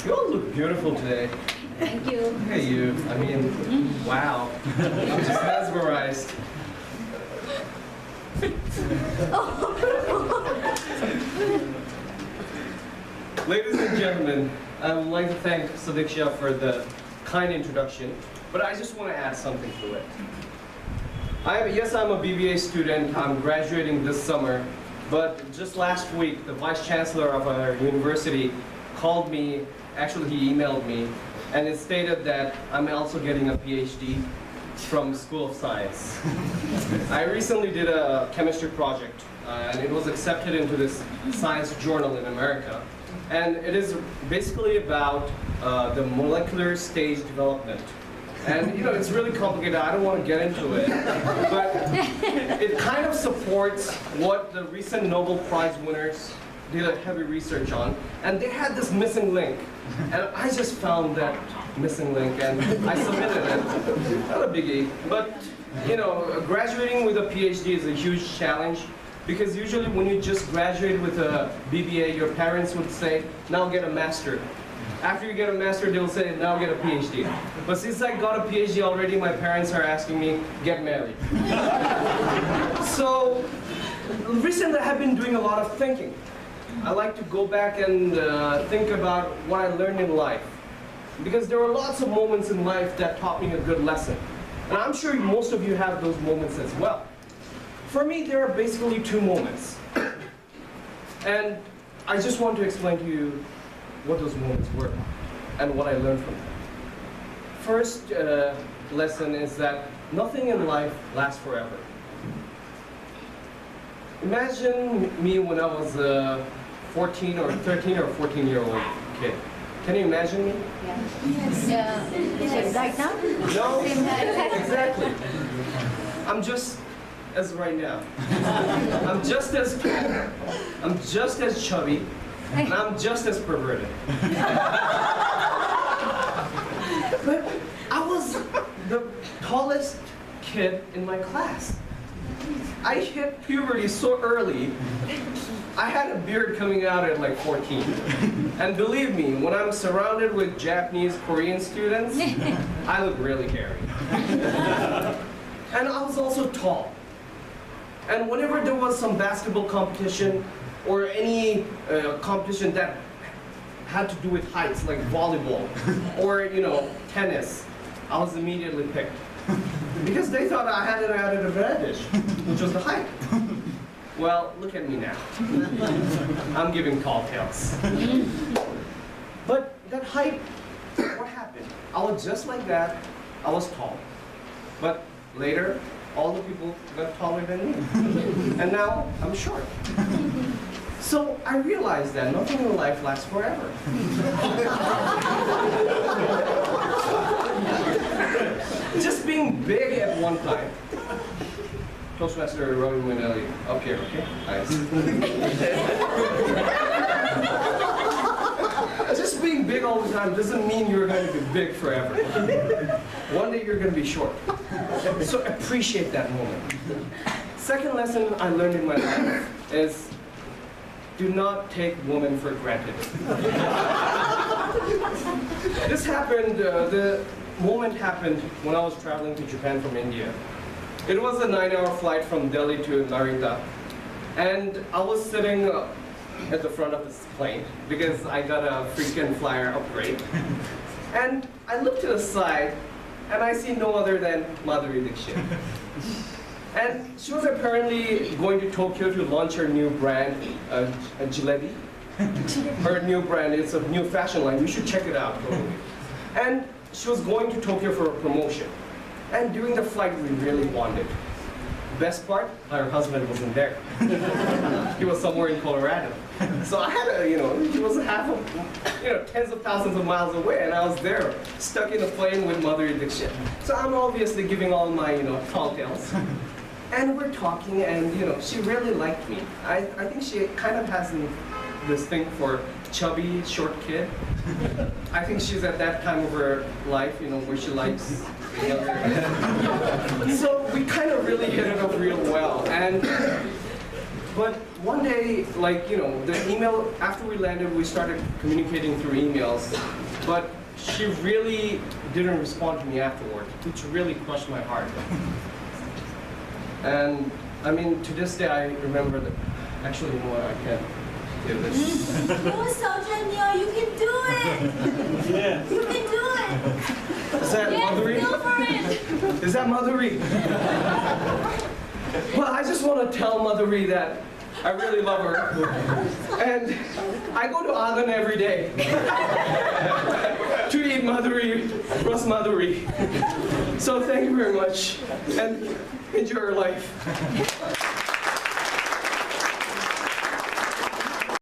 You all look beautiful today. Thank you. Look at you. I mean, wow. I'm just mesmerized. Ladies and gentlemen, I would like to thank Saujanya for the kind introduction, but I just want to add something to it. Yes, I'm a BBA student. I'm graduating this summer, but just last week, the Vice Chancellor of our university called me, actually he emailed me, and it stated that I'm also getting a PhD from School of Science. I recently did a chemistry project, and it was accepted into this science journal in America. And it is basically about the molecular stage development. And you know, it's really complicated. I don't want to get into it, but it kind of supports what the recent Nobel Prize winners did a heavy research on. And they had this missing link. And I just found that missing link and I submitted it. Not a biggie, but you know, graduating with a PhD is a huge challenge. Because usually when you just graduate with a BBA, your parents would say, now get a master. After you get a master, they'll say, now get a PhD. But since I got a PhD already, my parents are asking me, get married. So recently I have been doing a lot of thinking. I like to go back and think about what I learned in life. Because there are lots of moments in life that taught me a good lesson. And I'm sure most of you have those moments as well. For me, there are basically two moments. And I just want to explain to you what those moments were and what I learned from them. First lesson is that nothing in life lasts forever. Imagine me when I was a 13 or 14-year-old kid. Can you imagine me? Yes. Right now? No, exactly. I'm just as right now. I'm just as tall, I'm just as chubby, and I'm just as perverted. But I was the tallest kid in my class. I hit puberty so early, I had a beard coming out at like 14. And believe me, when I'm surrounded with Japanese, Korean students, I look really hairy. And I was also tall. And whenever there was some basketball competition or any competition that had to do with heights, like volleyball or you know, tennis, I was immediately picked. Because they thought I had an added advantage, which was the height. Well, look at me now. I'm giving tall tales. But that height, what happened? I was just like that. I was tall. But later, all the people got taller than me. And now I'm short. So I realized that nothing in life lasts forever. Just being big at one time. Toastmaster Rowan Minelli, up here, okay? Nice. Just being big all the time doesn't mean you're going to be big forever. One day you're going to be short. So appreciate that moment. Second lesson I learned in my life is do not take women for granted. This happened, the moment happened when I was traveling to Japan from India. It was a 9-hour flight from Delhi to Narita. And I was sitting at the front of this plane because I got a frequent flyer upgrade. And I look to the side and I see no other than Madhuri Dixit. And she was apparently going to Tokyo to launch her new brand, a Jalebi. Her new brand, it's a new fashion line, you should check it out totally. And she was going to Tokyo for a promotion. And during the flight, we really bonded. Best part, her husband wasn't there. He was somewhere in Colorado. So I had a, you know, he was half of, you know, tens of thousands of miles away, and I was there, stuck in a plane with Madhuri Dixit. So I'm obviously giving all my, you know, tall tales. And we're talking, and, you know, she really liked me. I think she kind of has this thing for chubby, short kid. I think she's at that time of her life, you know, where she likes the younger. So we kind of really hit it off real well. But one day, like, you know, the email, after we landed, we started communicating through emails, but she really didn't respond to me afterward, which really crushed my heart. And, I mean, to this day, I remember that, actually, you know what, I can't do this. No, Saujanya, you can do it! Yeah. You can do it! Is that Yes, mothery? go for it! Is that mothery? Well, I just want to tell Mothery that I really love her. And I go to Agan every day to eat Mothery, Ras Mothery. So thank you very much, and enjoy your life.